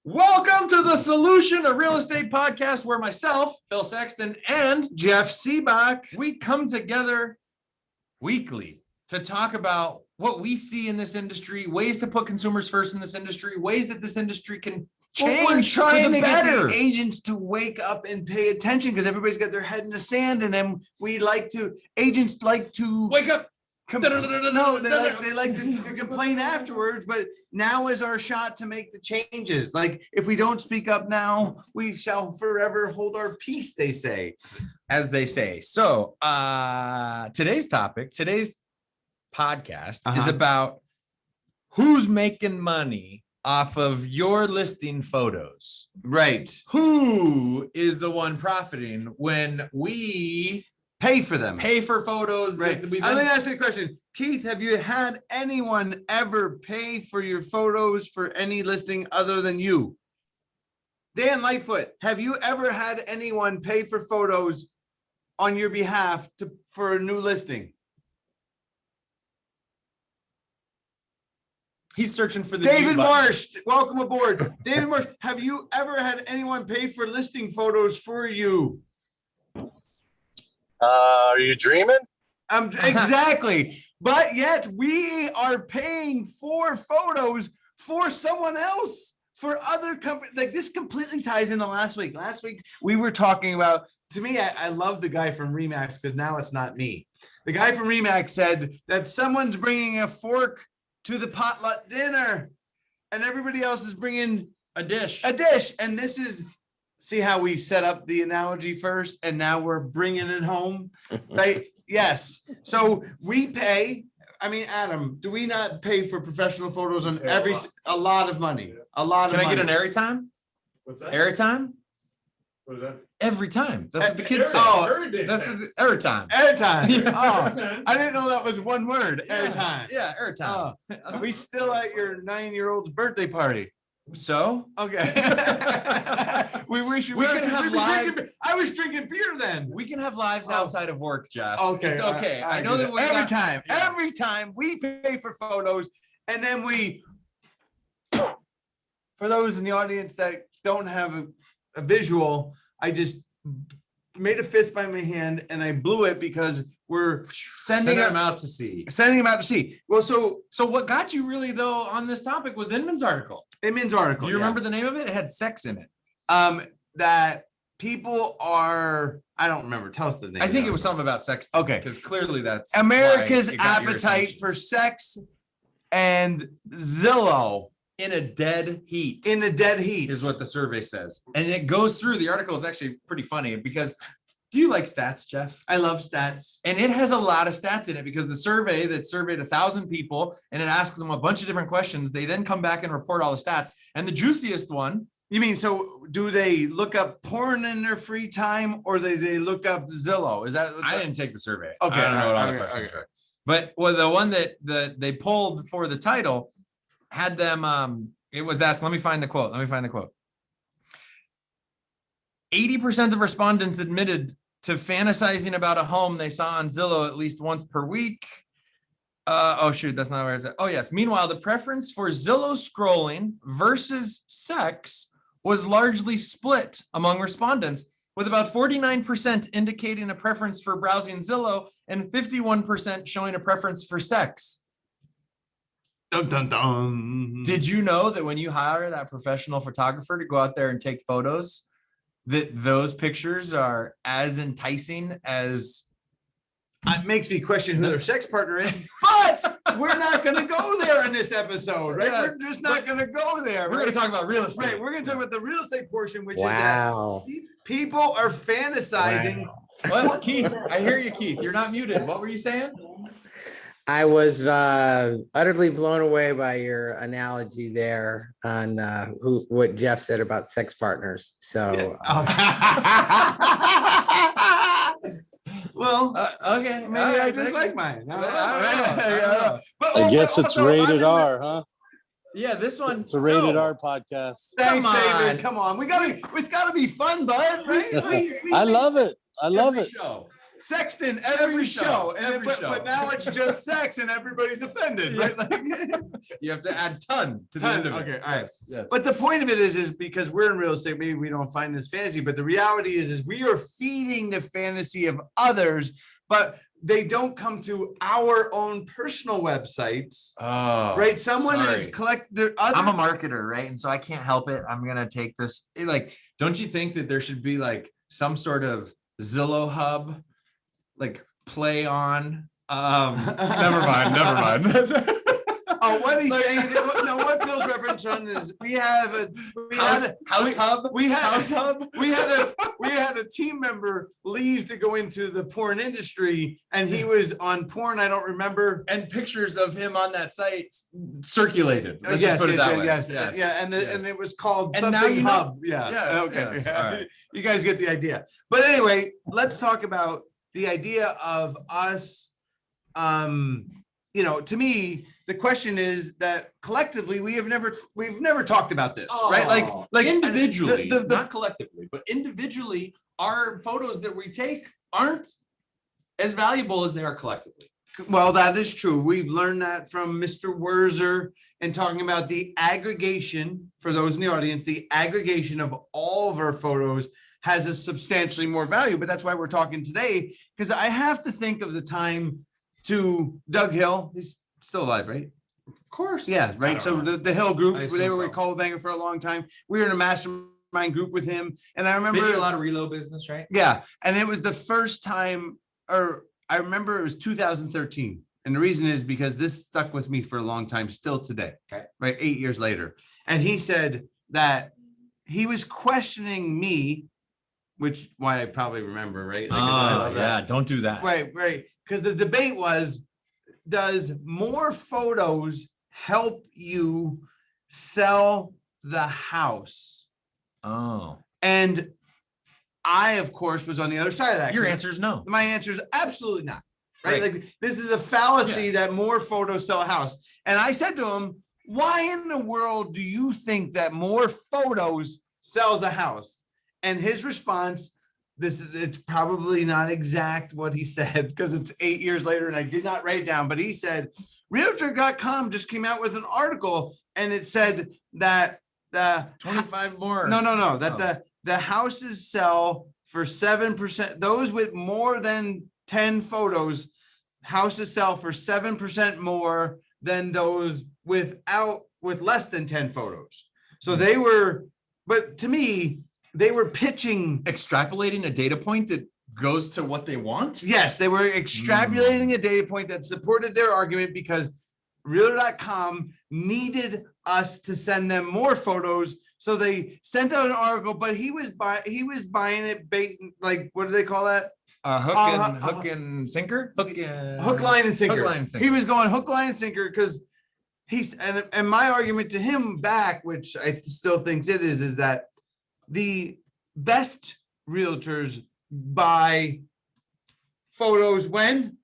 Welcome to the Solution of Real Estate podcast, where myself, Phil Sexton, and Jeff Sibbach, we come together weekly to talk about what we see in this industry, ways to put consumers first in this industry, ways that this industry can change. we're trying to get better. the agents to wake up and pay attention because everybody's got their head in the sand, and then agents like to Wake up. No, they like to complain afterwards, but now is our shot to make the changes. Like, if we don't speak up now, we shall forever hold our peace, they say. As they say. So today's podcast is about who's making money off of your listing photos. Right. Who is the one profiting when we Pay for them. pay for photos? Right. That we I'm then- gonna ask you a question. Keith, have you had anyone ever pay for your photos for any listing other than you? Dan Lightfoot, have you ever had anyone pay for photos on your behalf for a new listing? He's searching for the David mute button. Marsh, welcome aboard. David Marsh, have you ever had anyone pay for listing photos for you? Are you dreaming? Exactly. But yet we are paying for photos for someone else, for other companies. Like, this completely ties into last week. Last week we were talking about, to me, I love the guy from Remax because now it's not me. The guy from Remax said that someone's bringing a fork to the potluck dinner and everybody else is bringing A dish. and this is, see how we set up the analogy first and now we're bringing it home, right? Yes. So we pay. I mean, Adam, do we not pay for professional photos on a lot of money? A lot of Can I money. get an every time? What's that? Every time? What is that? Every time. That's what the kids say. Oh, That's what every time. Airtime. Yeah. Oh, I didn't know that was one word. Airtime. Yeah, every time. Oh, we still at your 9-year-old's birthday party. So Okay. we wish We can have lives. I was drinking beer then. we can have lives Oh. outside of work, Jeff. Okay, It's okay. I know do that we every got- time, Yeah. every time we pay for photos, and then we, for those in the audience that don't have a visual, I just made a fist by my hand and I blew it because we're sending sending them them out to sea. out to sea. Well, so So what got you really though on this topic was Inman's article. Inman's Do article. you remember the name of it? It had sex in it. That people are, I don't remember. Tell us the name. I of think the it was something about sex. Okay. Because clearly that's America's why it got your appetite attention. for sex and Zillow in a dead heat. in a dead heat Is what the survey says. And it goes through, the article is actually pretty funny because, do you like stats, Jeff? I love stats. And it has a lot of stats in it because the survey that surveyed 1,000 people and it asked them a bunch of different questions. They then come back and report all the stats. And the juiciest one. You mean, so do they look up porn in their free time or they look up Zillow? Is that? I didn't take the survey. Okay, I don't know what all the okay, questions okay. were. But the one that they pulled for the title had them, it was asked, let me find the quote. 80% of respondents admitted to fantasizing about a home they saw on Zillow at least once per week. Oh shoot, that's not where it's at. Oh yes. Meanwhile, the preference for Zillow scrolling versus sex was largely split among respondents, with about 49% indicating a preference for browsing Zillow and 51% showing a preference for sex. Dun, dun, dun. Did you know that when you hire that professional photographer to go out there and take photos, that those pictures are as enticing as... It makes me question who their sex partner is, but we're not going to go there in this episode, right? Yes. We're just not going to go there. We're going to talk about real estate. Right, we're going to talk about the real estate portion, which Wow. is that people are fantasizing. What, Keith? I hear you, Keith. You're not muted. What were you saying? I was utterly blown away by your analogy there on what Jeff said about sex partners. So Well, Okay. maybe I just like mine. I don't know. But I guess it's also, rated R, huh? Yeah, this one. It's a rated no. R podcast. Thanks, Come on. David. Come on. It's gotta be fun, bud. Right? I love it. I love Every it. show. Sexton every show, and every show. but now it's just sex, and everybody's offended, right? Like, You have to add ton to the Ton, end of it. okay, all right. Yes, yes. but the point of it is because we're in real estate, maybe we don't find this fantasy, but the reality is we are feeding the fantasy of others, but they don't come to our own personal websites, Oh, right? Someone is sorry. collect their other. I'm a marketer, right? And so I can't help it. I'm gonna take this. Like, don't you think that there should be like some sort of Zillow hub, like play on? Never mind. Oh, what he's Like- saying, no, what Phil's reference on is we have a House hub. we had House hub. we had a team member leave to go into the porn industry, and he was on porn. I don't remember. And pictures of him on that site circulated. Let's Yes, just put it that way. yes, yeah, and yes. it was called And now something you know. hub. Yeah, Yeah, okay, yes, all right. You guys get the idea. But anyway, let's talk about the idea of us. You know, to me, the question is that collectively we've never talked about this, right? Like individually, the- not collectively, but individually, our photos that we take aren't as valuable as they are collectively. Well, that is true. We've learned that from Mr. Werzer and talking about the aggregation, for those in the audience, the aggregation of all of our photos has a substantially more value, but that's why we're talking today, because I have to think of the time to Doug Hill. He's still alive, right? Of course. Yeah, right. I So don't know. the Hill I group, assume they were so. with Call Banger for a long time. We were in a mastermind group with him. And I They remember did a lot of reload business, right? yeah, and it was the first time, or I remember it was 2013. And the reason is because this stuck with me for a long time, still today. Okay. Right, 8 years later. And he said that he was questioning me, which why I probably remember, right? Like, 'cause I love that. don't do that. Right, right. Because the debate was, does more photos help you sell the house? Oh, And I, of course, was on the other side of that. your 'cause answer is no. My answer is absolutely not. Right? Right. Like this is a fallacy that more photos sell a house. And I said to him, why in the world do you think that more photos sells a house? And his response, it's probably not exact what he said because it's 8 years later and I did not write it down, but he said, realtor.com just came out with an article and it said that the 25 more. no, that Oh. the houses sell for 7%. Those with more than 10 photos, houses sell for 7% more than those with less than 10 photos. So they were, but to me, they were pitching. Extrapolating a data point that goes to what they want. Yes, they were extrapolating a data point that supported their argument because realtor.com needed us to send them more photos. So they sent out an article, but he was buying it bait, like, what do they call that? Hook and sinker. Hook, line, and sinker. Hook, line, and sinker. He was going hook, line, and sinker because and my argument to him back, which I still thinks it is that the best realtors buy photos when?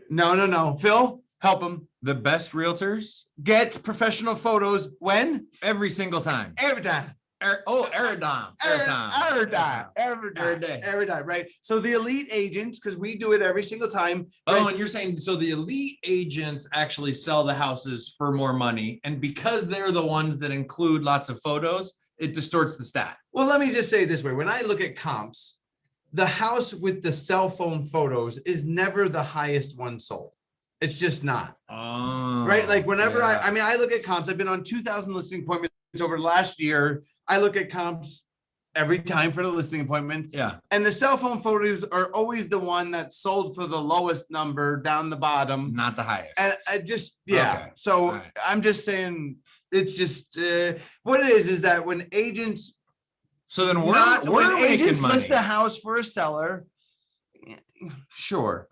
No. Phil, help him. The best realtors Get professional photos when? every single time. Every time. Aerodom. Every time, right? So the elite agents, because we do it every single time. Oh, right? and you're saying, so the elite agents actually sell the houses for more money. And because they're the ones that include lots of photos, it distorts the stat. Well, let me just say it this way. When I look at comps, the house with the cell phone photos is never the highest one sold. It's just not. Oh, Right? Like whenever yeah. I look at comps, I've been on 2,000 listing appointments over last year. I look at comps every time for the listing appointment. Yeah. And the cell phone photos are always the one that's sold for the lowest number down the bottom. Not the highest. And I just, yeah. Okay. So All right. I'm just saying, it's just, what it is that when agents, So then when we're making agents money. list the house for a seller, sure.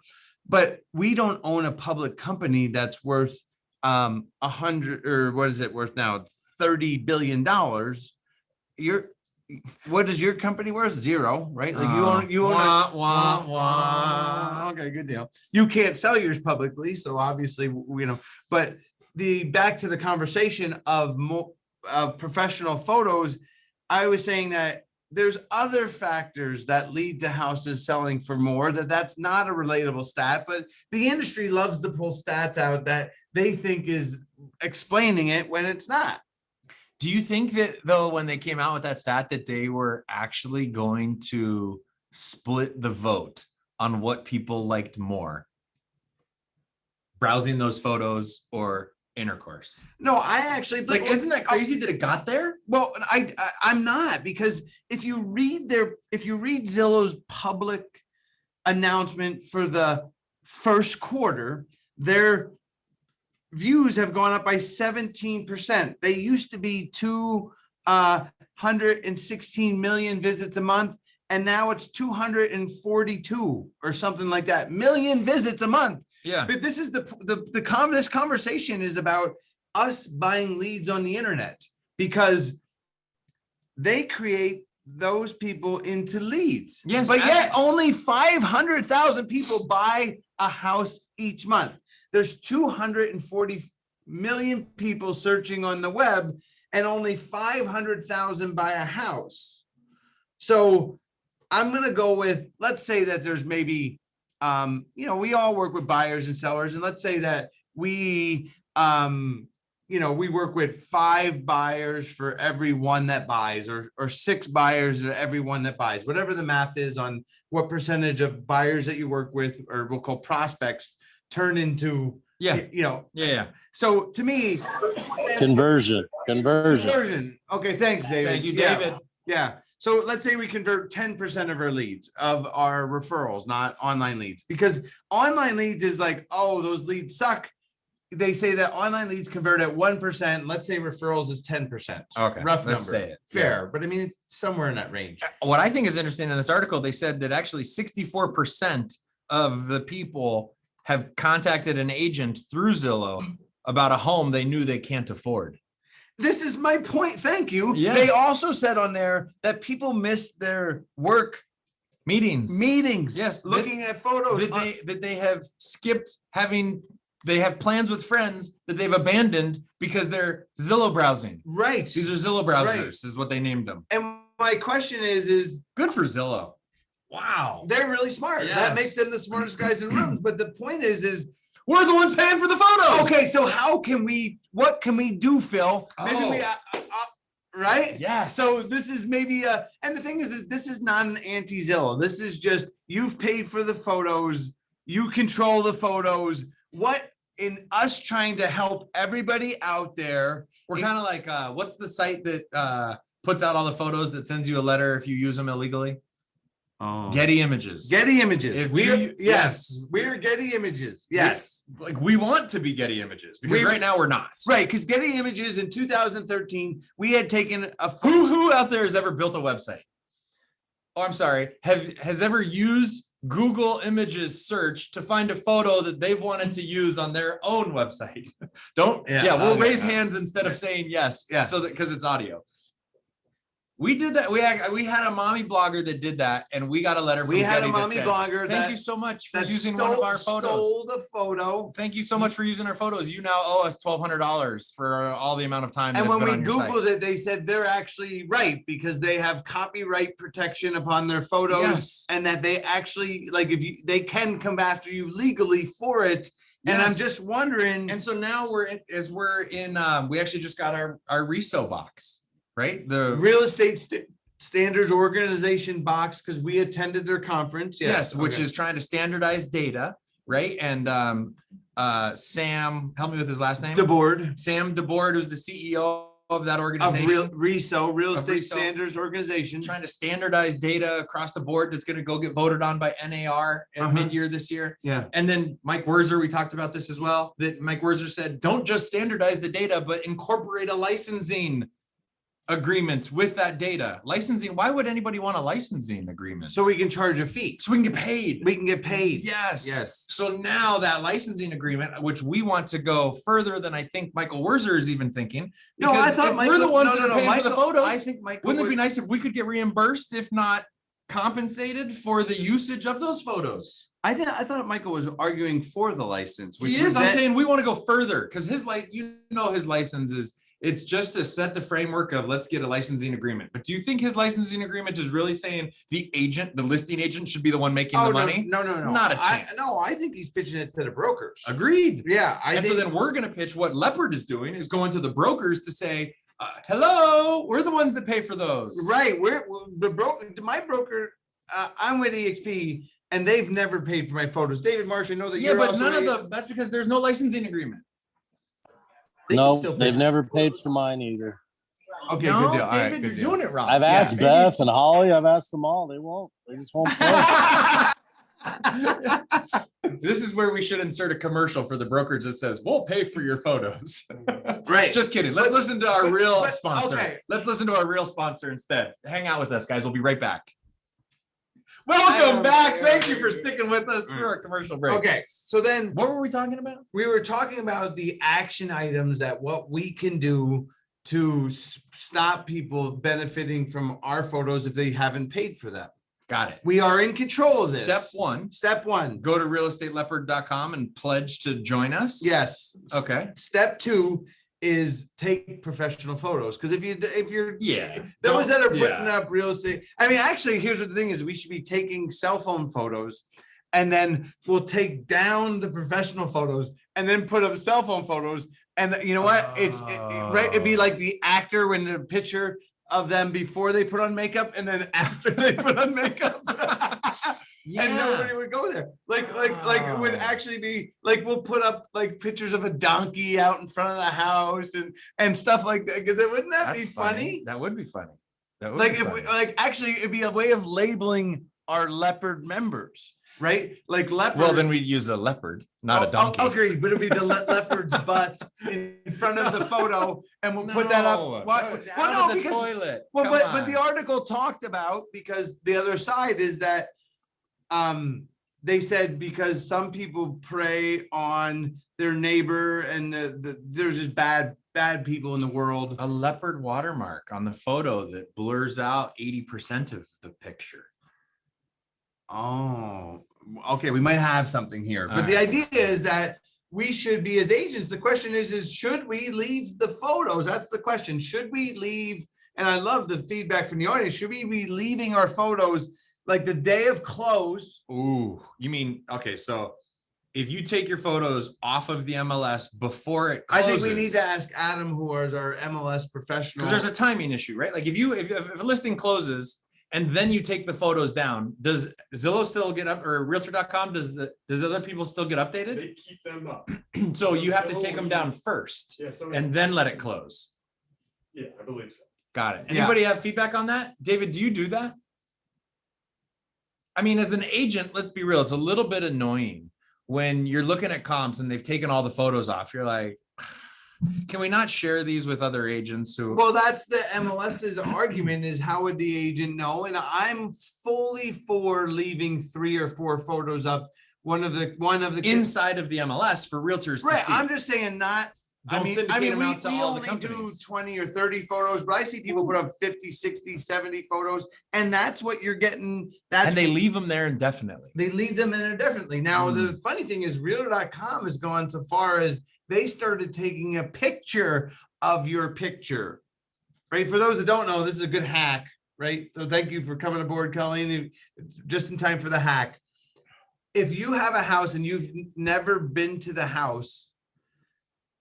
But we don't own a public company that's worth 100, or what is it worth now? $30 billion. What is your company worth? Zero, right? Like you own okay, good deal. You can't sell yours publicly, so obviously, but back to the conversation of professional photos, I was saying that there's other factors that lead to houses selling for more, that's not a relatable stat, but the industry loves to pull stats out that they think is explaining it when it's not. Do you think that though, when they came out with that stat, that they were actually going to split the vote on what people liked more? Browsing those photos or intercourse? No, I actually Like, isn't that crazy that it got there? Well, I'm not, because if you read Zillow's public announcement for the first quarter, their views have gone up by 17%. They used to be 216 million visits a month, and now it's 242 or something like that million visits a month. Yeah. But this is this conversation is about us buying leads on the internet, because they create those people into leads. Yes, but yet only 500,000 people buy a house each month. There's 240 million people searching on the web, and only 500,000 buy a house. So I'm going to go with, let's say that there's maybe, we all work with buyers and sellers, and let's say that we work with 5 buyers for every one that buys, or 6 buyers for every one that buys, whatever the math is on what percentage of buyers that you work with, or we'll call prospects, turn into, Yeah. So to me, Conversion. Okay, thanks, David. Thank you, David. Yeah. So let's say we convert 10% of our leads, of our referrals, not online leads, because online leads is like, oh, those leads suck. They say that online leads convert at 1%. Let's say referrals is 10%. Okay. Rough let's number. say it. Fair. But I mean, it's somewhere in that range. What I think is interesting in this article, they said that actually 64% of the people have contacted an agent through Zillow about a home they knew they can't afford. This is my point. Thank you. Yeah. They also said on there that people missed their work Meetings. Yes. Looking at photos. That they have skipped they have plans with friends that they've abandoned because they're Zillow browsing. Right. These are Zillow browsers, is what they named them. And my question is Good for Zillow. Wow. they're really smart. Yes. That makes them the smartest guys in the room. But the point is we're the ones paying for the photos. okay, so what can we do, Phil? Maybe right? Yeah. So this is maybe and the thing is this is not an anti-Zillow. This is just, you've paid for the photos, you control the photos. What in us trying to help everybody out there? We're kind of like, what's the site that puts out all the photos that sends you a letter if you use them illegally? Oh. Getty Images. Getty Images. If We're Getty Images. Yes. Like, we want to be Getty Images, because right now we're not. Right, because Getty Images in 2013, we had taken a Who out there has ever built a website? Oh, I'm sorry. Has ever used Google Images search to find a photo that they've wanted to use on their own website? We'll raise hands instead of saying yes. Yeah. So that, because it's audio. We did that. We had a mommy blogger that did that, and we got a letter from We had Getty a that mommy said, blogger Thank that, you so much for that using one of our photos. Stole the photo. Thank you so much for using our photos. You now owe us $1,200 for all the amount of time. And that's when been we on your site. Googled it, they said they're actually right, because they have copyright protection upon their photos, Yes. and that they actually, like, they can come after you legally for it. And I'm Yes. just wondering. And so now we actually just got our reso box, right? The Real estate standards organization box, because we attended their conference. yes, which okay. is trying to standardize data, right? And Sam, help me with his last name. DeBoard Sam DeBoard, who's the CEO of that of organization. Real Estate RESO. Standards Organization. Trying to standardize data across the board that's going to go get voted on by NAR at mid-year this year. Yeah. And then Mike Werzer, we talked about this as well, that Mike Werzer said, don't just standardize the data, but incorporate a licensing agreement with that data. Licensing, why would anybody want a licensing agreement? So we can charge a fee. So we can get paid. We can get paid. Yes. Yes. So now that licensing agreement, which we want to go further than I think Michael Werzer is even thinking. No, I because thought if Michael, we're the ones that are paying Michael, for the photos. I think Michael Wouldn't it would- be nice if we could get reimbursed, if not compensated, for the usage of those photos? I thought Michael was arguing for the license. He is. I'm saying we want to go further, because his his license is It's just to set the framework of let's get a licensing agreement. But do you think his licensing agreement is really saying the agent, the listing agent should be the one making the money? No. Not a chance. I think he's pitching it to the brokers. Agreed. Yeah. So then we're going to pitch what Leopard is doing is going to the brokers to say, hello, we're the ones that pay for those. Right. My broker, I'm with EXP and they've never paid for my photos. David Marsh, I know that Yeah, you're but also that's because there's no licensing agreement. No, they've never paid for mine either. Okay, No, good deal. All right, David, good you're deal. doing it wrong. I've asked Beth and Holly. I've asked them all. They won't. They just won't pay. This is where we should insert a commercial for the brokerage that says, we'll pay for your photos. Right. Just kidding. Let's listen to our real but, sponsor. okay. Let's listen to our real sponsor instead. Hang out with us, guys. We'll be right back. Welcome back. Thank you for sticking with us through our commercial break. Okay. So then What were we talking about? we were talking about the action items that what we can do to stop people benefiting from our photos if they haven't paid for them. Got it. We are in control of this. Step one, Go. go to realestateleopard.com and pledge to join us. Yes. Okay. Step two is take professional photos. Because if you're Yeah. those that are putting Yeah. up real estate. I mean, actually, here's what the thing is: we should be taking cell phone photos, and then we'll take down the professional photos, and then put up cell phone photos. And you know what? Right. It'd be like the actor when the picture of them before they put on makeup, and then after they put on makeup. And nobody would go there. Like it would actually be like we'll put up like pictures of a donkey out in front of the house and stuff like that. Because wouldn't that be funny? That would be funny. That would Like be if funny. we like actually it'd be a way of labeling our leopard members, right? Like leopard. Well, then we'd use a leopard, not a donkey. Okay, but it'd be the leopard's butt in front of the photo, and we'll put that up. No, Well, out no, of the because toilet. well, Come but on. the article talked about because the other side is that they said because some people prey on their neighbor and there's just bad people in the world. A leopard watermark on the photo that blurs out 80% of the picture. Oh, okay, we might have something here, but All the right. idea is that we should be as agents. The question is should we leave the photos? That's the question. Should we leave? And I love the feedback from the audience. Should we be leaving our photos like the day of close? Ooh, you mean, okay, so if you take your photos off of the MLS before it I closes. think we need to ask Adam, who is our MLS professional. Because there's a timing issue, right? Like if a listing closes and then you take the photos down, does Zillow still get up, or realtor.com, does other people still get updated? They keep them up. So you have to take them down first Yeah, so and then let it close. yeah, I believe so. Got it. Yeah. Anybody have feedback on that? David, do you do that? I mean, as an agent, let's be real, it's a little bit annoying when you're looking at comps and they've taken all the photos off. You're like, can we not share these with other agents who? Well, that's the MLS's argument is how would the agent know? And I'm fully for leaving 3 or 4 photos up. One of the Inside of the MLS for realtors to right. see. I'm just saying not. Don't syndicate them we out to all the only do companies. 20 or 30 photos, but I see people put up 50, 60, 70 photos, and that's what you're getting. That's And they leave them there indefinitely. they leave them in indefinitely. Now, Hmm. the funny thing is realtor.com has gone so far as they started taking a picture of your picture, right? For those that don't know, this is a good hack, right? So thank you for coming aboard, Colleen, just in time for the hack. If you have a house and you've never been to the house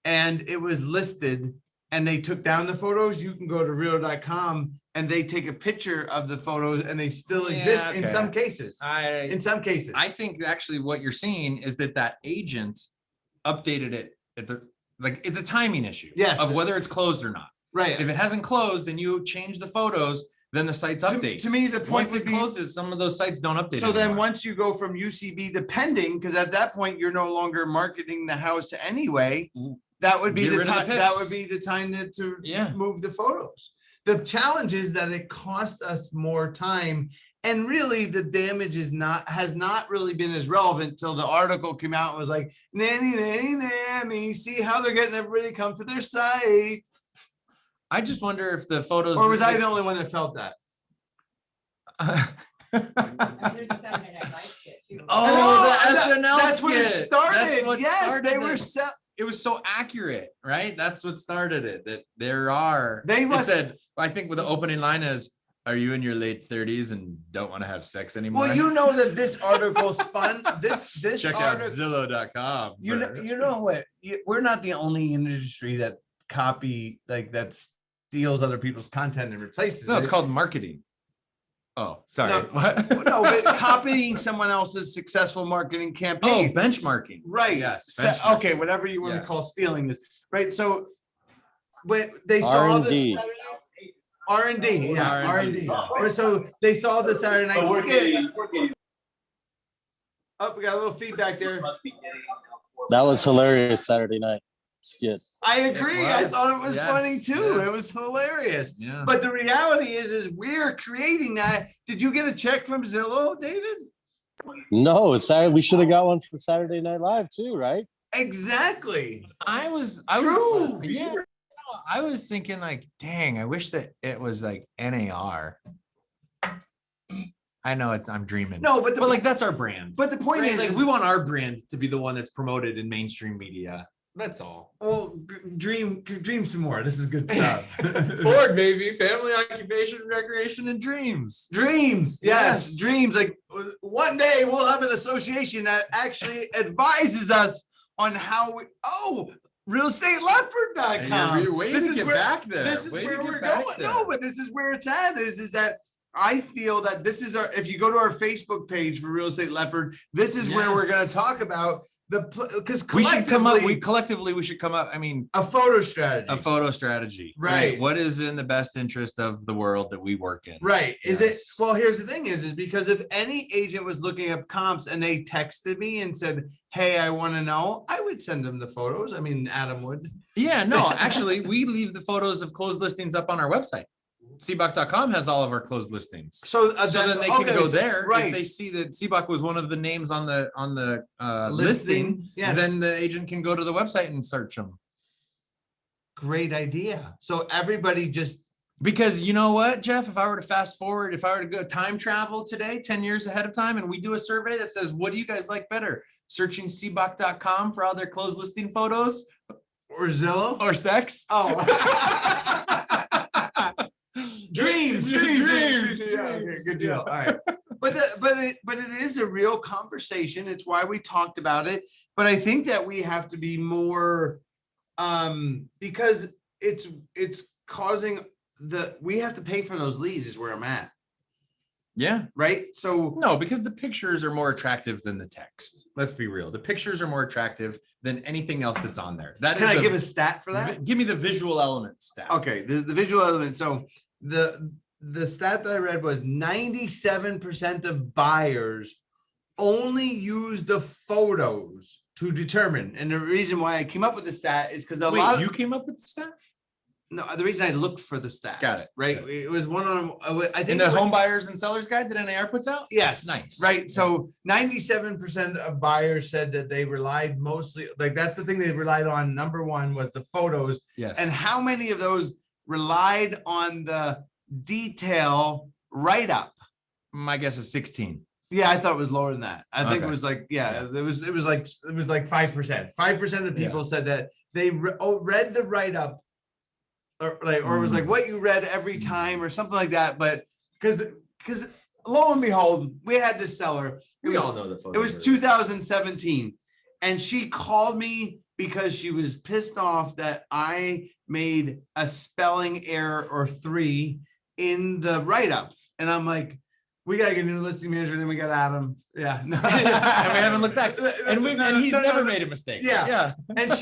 and it was listed and they took down the photos, you can go to realtor.com and they take a picture of the photos and they still Yeah, exist in okay. some cases. In some cases. I think actually what you're seeing is that agent updated it at it's a timing issue. Yes. Of whether it's closed or not. Right. If it hasn't closed, then you change the photos, then the site's updates. To me, the point Once would it be, closes, some of those sites don't update. so then anymore. once you go from UCB to pending, because at that point, you're no longer marketing the house anyway. That would be Get the rid of the time, that pics. would be the time to Yeah. move the photos. The challenge is that it costs us more time. And really the damage has not really been as relevant till the article came out and was like, nanny, see how they're getting everybody to come to their site. I just wonder if the photos. Or was I the only one that felt that? There's a Saturday Night Live skit too. Oh, the that- SNL That's when it skit. started. That's what Yes, started they were it. it was so accurate, right? That's what started it. That there are. They It must- said, I think with the opening line is, "Are you in your late 30s and don't want to have sex anymore?" Well, you know that this article spun this check out article. Zillow.com. You know what? We're not the only industry that copy that steals other people's content and replaces No, it's it. called marketing. Oh, sorry. No, What? No, but copying someone else's successful marketing Oh, campaign. benchmarking. Right. Yes. So- benchmarking. okay, whatever you want to Yes. call stealing this. Right. So when they saw R&D. this R&D, yeah, R&D. R&D. So they saw the Saturday night skit. Oh, we got a little feedback there. That was hilarious Saturday night skit. I agree. I was. thought it was Yes, funny too. yes. It was hilarious. Yeah. But the reality is we're creating that. Did you get a check from Zillow, David? No, it's Saturday. We should have got one for Saturday Night Live too, right? Exactly. I was True. yeah. I was thinking like, dang, I wish that it was like NAR. I know I'm dreaming. No, but But like that's our brand. the point Right? is, Like we want our brand to be the one that's promoted in mainstream media. That's all. well, dream some more. This is good stuff. Ford, maybe family, occupation, recreation, and dreams. Dreams, yes, Yes. dreams. Like one day we'll have an association that actually advises us on how we. Oh, realestateLeopard.com. You're way This to is get where- back there. This is Way to where get we're back going. there. No, but this is where it's at. Is that I feel that this is our. If you go to our Facebook page for Real Estate Leopard, this is where we're going Yes. to talk about because We should come up. collectively We should come up. I mean, a photo strategy. a photo strategy. Right. What is in the best interest of the world that we work in? Right. Is it? Yes. Well, here's the thing is because if any agent was looking up comps and they texted me and said, "Hey, I want to know," I would send them the photos. I mean, Adam would. Yeah. No. Actually, we leave the photos of closed listings up on our website. Sibbach.com has all of our closed listings. So, So then they can go there. Right. If they see that Sibbach was one of the names on the listing, Listing, yes. then the agent can go to the website and search them. Great idea. So everybody just Because you know what, Jeff, if I were to fast forward, if I were to go time travel today, 10 years ahead of time, and we do a survey that says, what do you guys like better? Searching Sibbach.com for all their closed listing photos or Zillow. or sex? Oh. Dreams. Yeah, okay, good deal. All right. But it is a real conversation. It's why we talked about it. But I think that we have to be more because it's causing we have to pay for those leads is where I'm at. Yeah. Right. So No, because the pictures are more attractive than the text. Let's be real. The pictures are more attractive than anything else that's on there. That can is I the- give a stat for that? Give me the visual element stat. Okay, the visual element. So the stat that I read was 97% of buyers only use the photos to determine. And the reason why I came up with the stat is because Wait, you came up with the stat? no, the reason I looked for the stat. Got it. Right. Got it. It was one on I think In the it was- home buyers and sellers guide that NAR puts out? Yes. Nice. Right. So 97% of buyers said that they relied mostly that's the thing they relied on. Number one was the photos. Yes. And how many of those relied on the detail write-up? My guess is 16. Yeah, I thought it was lower than that. I think it Okay. was like, it was like 5%. 5% of people said that they read the write-up or it was like what you read every time or something like that. But because lo and behold, we had this seller. It was, know the photo. it was 2017. And she called me because she was pissed off that I made a spelling error or 3 in the write-up. And I'm like, we gotta get a new listing manager, and then we got Adam. Yeah. No. And we haven't looked back. And he's never made a mistake. Yeah. Yeah. And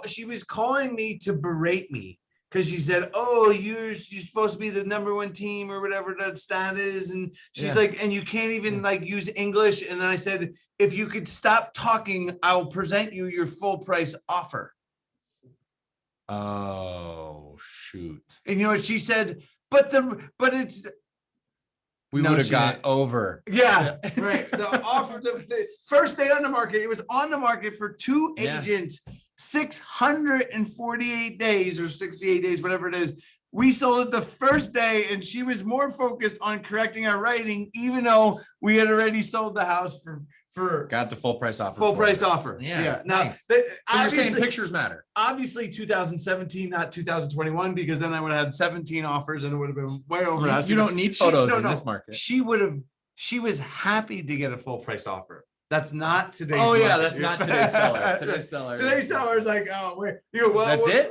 she was calling me to berate me because she said, "Oh, you're supposed to be the #1 team or whatever that stat is." And she's Yeah. like, "And you can't even like use English." And I said, "If you could stop talking, I'll present you your full price offer." Oh, shoot. And you know what she said? But it's We No would have shit. got over. yeah, right. The offer, the first day on the market, it was on the market for 2 Yeah. agents, 648 days or 68 days, whatever it is. We sold it the first day, and she was more focused on correcting our writing, even though we had already sold the house for Got the full price offer. full for price it. offer. Yeah, Now, nice. So you're saying obviously, pictures matter. obviously 2017, not 2021, because then I would have had 17 offers and it would have been way over. You asking. don't need She- photos no, in no. this market. She was happy to get a full price offer. That's not today's. Oh yeah, market. that's not today's seller. Today's seller. Today's seller is like, oh wait, well, That's it?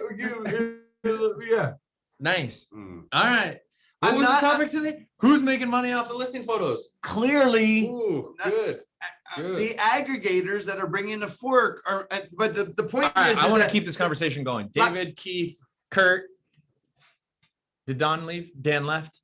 Yeah. Nice. Mm. All right. What I'm was not- the topic today? Who's making money off of listing photos? Clearly, Ooh, good. Good. the aggregators that are bringing the fork are. But the point All right, is, I is want to that- keep this conversation going. David, Keith, Kurt. Did Don leave? Dan left.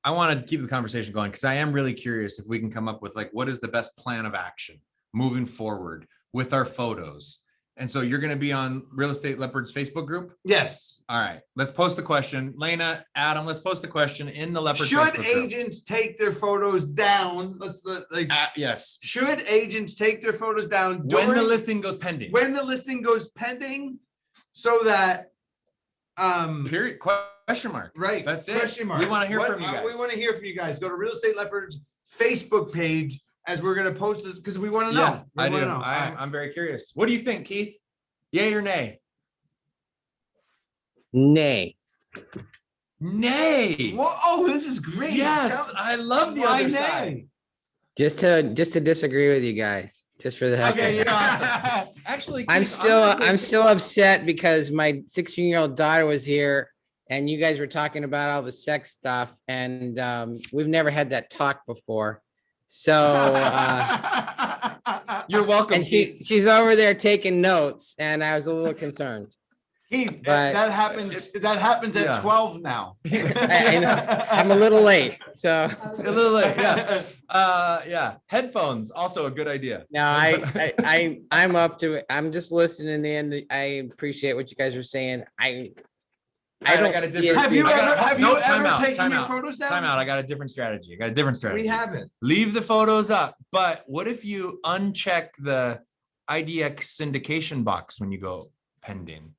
I want to keep the conversation going because I am really curious if we can come up with like what is the best plan of action moving forward with our photos. And so you're going to be on Real Estate Leopard's Facebook group. Yes. All right, let's post the question. Lena, Adam, let's post the question in the Leopard. Should Facebook group. agents take their photos down? Like. Yes. Should agents take their photos down When the during- listing goes pending. when the listing goes pending, so that Period. Question mark. right, That's it. question mark. We want to hear What- from you guys. We want to hear from you guys. Go to Real Estate Leopard's Facebook page as we're going to post it because we want to know. Yeah, We I wanna do. know. All right. I'm very curious. What do you think, Keith? Yay or nay? Nay. Nay. Well, oh, this is great. Yes, Tell- I love the why other nay? side. Just to disagree with you guys, just for the heck of Okay, it. you're awesome. Actually, I'm Keith, gonna take- still upset because my 16-year-old daughter was here and you guys were talking about all the sex stuff and we've never had that talk before. So You're welcome, and Keith. she's over there taking notes and I was a little concerned. Keith, But- that happens. That happens at Yeah. 12 now. I know. I'm a little late, so A little late, yeah. Yeah. Headphones, also a good idea. no, I'm up to it. I'm just listening in. I appreciate what you guys are saying. I don't got a see different- it Have you being- ever No, time out, taken time your out, photos down? Time out. I got a different strategy. We haven't. Leave the photos up, but what if you uncheck the IDX syndication box when you go pending?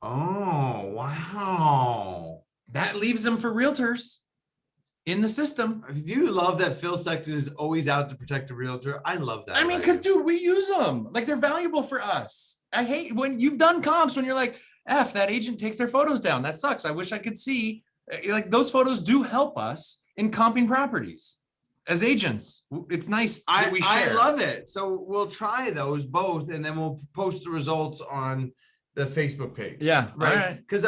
Oh, wow. That leaves them for realtors in the system. Do you love that Phil Sexton is always out to protect the realtor? I love that. I mean, about because you. dude, we use them. Like they're valuable for us. I hate when you've done comps when you're like, F, that agent takes their photos down. That sucks. I wish I could see. Like those photos do help us in comping properties as agents. It's nice that we I share. love it. So we'll try those both and then we'll post the results on the Facebook page. Yeah. Right. All right. Because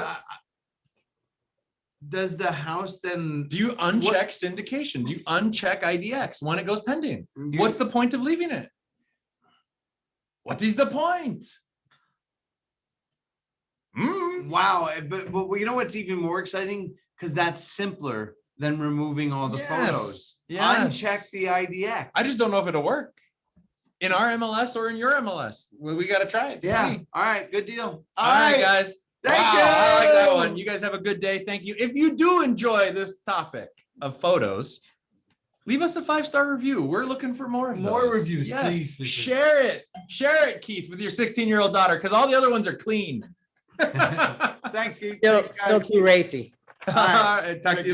does the house then? Do you uncheck syndication? Do you uncheck IDX when it goes pending? You- What's the point of leaving it? What is the point? Wow. But you know what's even more exciting? Because that's simpler than removing all the photos. Yes. Uncheck the IDX. I just don't know if it'll work in our MLS or in your MLS. We got to try it. To Yeah. see. All right. Good deal. All right, guys. Thank Wow, I like that you. one. You guys have a good day. Thank you. If you do enjoy this topic of photos, leave us a 5-star review. We're looking for more of More those. reviews, Yes. please. Share it. Share it, Keith, with your 16-year-old daughter, because all the other ones are clean. Thanks, Keith. Still Thanks, guys. too racy. All right. Talk to you later.